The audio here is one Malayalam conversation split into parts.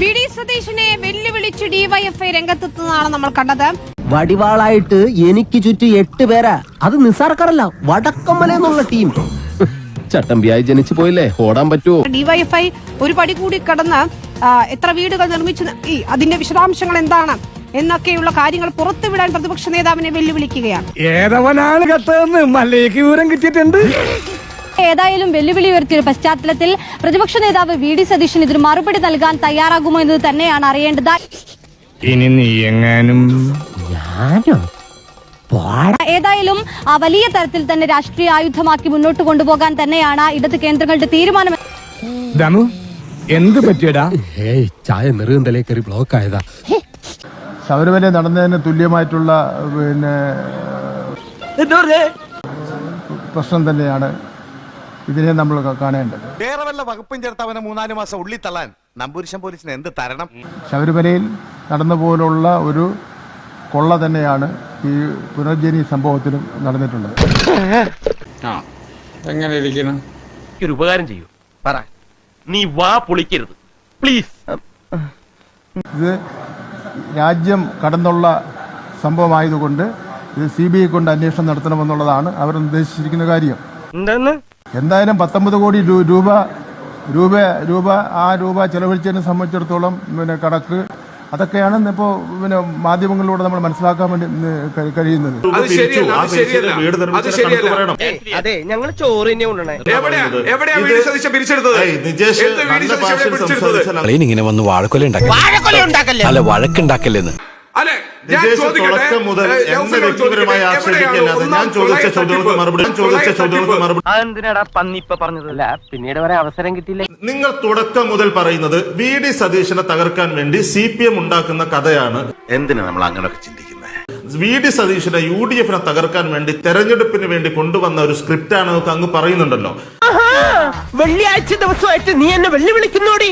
വി.ഡി. സതീശനെ വെല്ലുവിളിച്ച് ഡിവൈഎഫ്ഐ രംഗത്തെത്തുന്നതാണ് നമ്മൾ കണ്ടത്. വടിവാളായിട്ട് എനിക്ക് ചുറ്റും 8 പേരാ. അത് നിസ്സാർക്കാരല്ല, വടക്കമ്മലെന്നുള്ള ടീം. ചട്ടമ്പിയായി ജനിച്ചു പോയില്ലേ, ഓടാൻ പറ്റുമോ? ഡിവൈഎഫ്ഐ ഒരു പടി കൂടി കടന്ന് എത്ര വീടുകൾ നിർമ്മിച്ചു, അതിന്റെ വിശദാംശങ്ങൾ എന്താണ് എന്നൊക്കെയുള്ള കാര്യങ്ങൾ പുറത്തുവിടാൻ പ്രതിപക്ഷ നേതാവിനെ വെല്ലുവിളിക്കുകയാണ്. ഏതവനാണ് കത്തെന്ന് മല്ലേക്ക് വിവരം കിട്ടിയിട്ടുണ്ട്. ഏതായാലും വെല്ലുവിളി ഉയർത്തിയ പശ്ചാത്തലത്തിൽ പ്രതിപക്ഷ നേതാവ് വി.ഡി. സതീശൻ ഇതിന് മറുപടി നൽകാൻ തയ്യാറാകുമോ എന്നത് തന്നെയാണ് അറിയേണ്ടത്. ഇനി നീ എങ്ങാനും ഏതായാലും വലിയ തരത്തിൽ തന്നെ രാഷ്ട്രീയ ആയുധമാക്കി മുന്നോട്ട് കൊണ്ടുപോകാൻ തന്നെയാണ് ഇടത് കേന്ദ്രങ്ങളുടെ തീരുമാനം. എന്ത് പറ്റിയടാ? ചായ നെറുകന്തലേ കയറി ബ്ലോക്ക് ആയതാ. ശബരിമല നടന്നതിന് തുല്യമായിട്ടുള്ള പ്രശ്നം തന്നെയാണ് ഇതിനെ നമ്മൾ കാണേണ്ടത്. വേറെ വല്ല വകുപ്പും ചേർത്ത് അവനെ 3-4 മാസം ഉള്ളിൽ തള്ളാൻ നമ്പൂരിശം പോലീസിന് എന്ത് തരണം? ശബരിമലയിൽ നടന്ന പോലുള്ള ഒരു കൊള്ള തന്നെയാണ് ഈ പുനർജനി സംഭവത്തിലും നടന്നിട്ടുള്ളത്. എങ്ങനെ ഇരിക്കണം? ഒരു ഉപകാരം ചെയ്യൂ, പറ. നീ വാ പൊളിക്കരുത് പ്ലീസ്. ഇത് രാജ്യം കടന്നുള്ള സംഭവമായതുകൊണ്ട് ഇത് CBI കൊണ്ട് അന്വേഷണം നടത്തണമെന്നുള്ളതാണ് അവർ നിർദ്ദേശിച്ചിരിക്കുന്ന കാര്യം. എന്തായാലും 19 കോടി രൂപ ചെലവഴിച്ചതിനെ സംബന്ധിച്ചിടത്തോളം കണക്ക് അതൊക്കെയാണ് ഇപ്പോൾ മാധ്യമങ്ങളിലൂടെ നമ്മൾ മനസ്സിലാക്കാൻ വേണ്ടി കഴിയുന്നത്. അതെ, ഞങ്ങൾ ചോറ് തന്നെ കൊണ്ടുവന്നേ. ഇങ്ങനെ വന്ന് വാഴക്കൊല അല്ല വഴക്കുണ്ടാക്കല്ലെന്ന്. തുടക്കം മുതൽ എന്നെ വ്യക്തിപരമായി ആക്ഷേപിക്കല്ലാതെ ഞാൻ ചോദിച്ച ചോദ്യങ്ങൾക്ക് മറുപടി പിന്നീട് വരെ അവസരം കിട്ടിയില്ല. നിങ്ങൾ തുടക്കം മുതൽ പറയുന്നത് വി.ഡി. സതീശനെ തകർക്കാൻ വേണ്ടി CPM ഉണ്ടാക്കുന്ന കഥയാണ്. എന്തിനാ നമ്മൾ അങ്ങനെയൊക്കെ ചിന്തിക്കുന്നത്? വി.ഡി. സതീശനെ UDF-നെ തകർക്കാൻ വേണ്ടി തെരഞ്ഞെടുപ്പിന് വേണ്ടി കൊണ്ടുവന്ന ഒരു സ്ക്രിപ്റ്റ് ആണ് അങ്ങ് പറയുന്നുണ്ടല്ലോ. വെള്ളിയാഴ്ച ദിവസമായിട്ട് നീ എന്നെ വെല്ലുവിളിക്കുന്നോടി.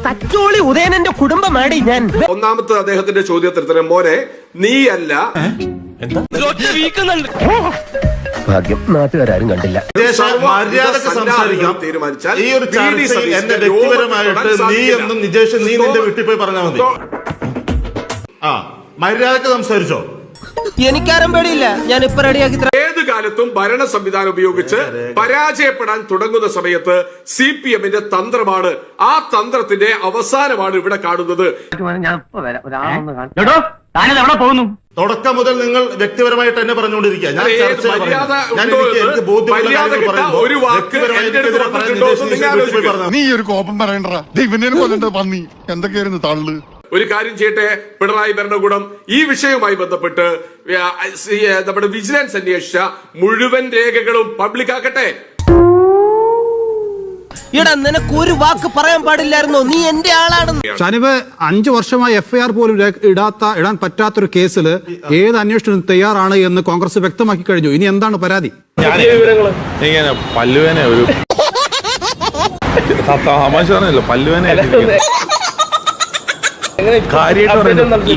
തച്ചോളി ഉദയനന്റെ കുടുംബമാടി ഞാൻ. ഒന്നാമത്തെ അദ്ദേഹത്തിന്റെ ചോദ്യത്തിന് മോനെ നീയല്ല ഭാഗ്യം നാട്ടുകാരും കണ്ടില്ല. മര്യാദക്ക് സംസാരിക്കാം. ഈ ഒരു ചർച്ചയിൽ എന്നെ വ്യക്തിപരമായിട്ട് നീ എന്നും നിജേഷ് നീ നിന്റെ വീട്ടിൽ പോയി പറഞ്ഞാൽ മതി. മര്യാദക്ക് സംസാരിച്ചോ. എനിക്കാരും പേടിയില്ല, ഞാൻ ഇപ്പൊ റെഡിയാക്കി. ഏത് കാലത്തും ഭരണ സംവിധാനം ഉപയോഗിച്ച് പരാജയപ്പെടാൻ തുടങ്ങുന്ന സമയത്ത് CPM-ന്റെ തന്ത്രമാണ്, ആ തന്ത്രത്തിന്റെ അവസാനമാണ് ഇവിടെ കാണുന്നത്. തുടക്കം മുതൽ നിങ്ങൾ വ്യക്തിപരമായിട്ട് എന്നെ പറഞ്ഞുകൊണ്ടിരിക്കുക. നീ ഒരു കോപം പറയണ്ടാ, ദൈവനെ കൊല്ലണ്ട പന്നി. എന്തൊക്കെയായിരുന്നു തള്ളു. ഒരു കാര്യം ചെയ്യട്ടെ, പിണറായി ഭരണകൂടം ഈ വിഷയവുമായി ബന്ധപ്പെട്ട് നമ്മുടെ വിജിലൻസ് അന്വേഷിച്ച മുഴുവൻ രേഖകളും പബ്ലിക് ആക്കട്ടെ. നിനക്ക് ഒരു വാക്ക് പറയാൻ പാടില്ലായിരുന്നോ? നീ എന്റെ ആളാണ്. ഷാനിബ് 5 വർഷമായി FIR പോലും ഇടാൻ പറ്റാത്തൊരു കേസിൽ ഏത് അന്വേഷണത്തിന് തയ്യാറാണ് എന്ന് കോൺഗ്രസ് വ്യക്തമാക്കി കഴിഞ്ഞു. ഇനി എന്താണ് പരാതി? പല്ലുവേന ഒരു തമാശ പറഞ്ഞല്ലോ, പല്ലുവേന കാര്യമായിട്ട്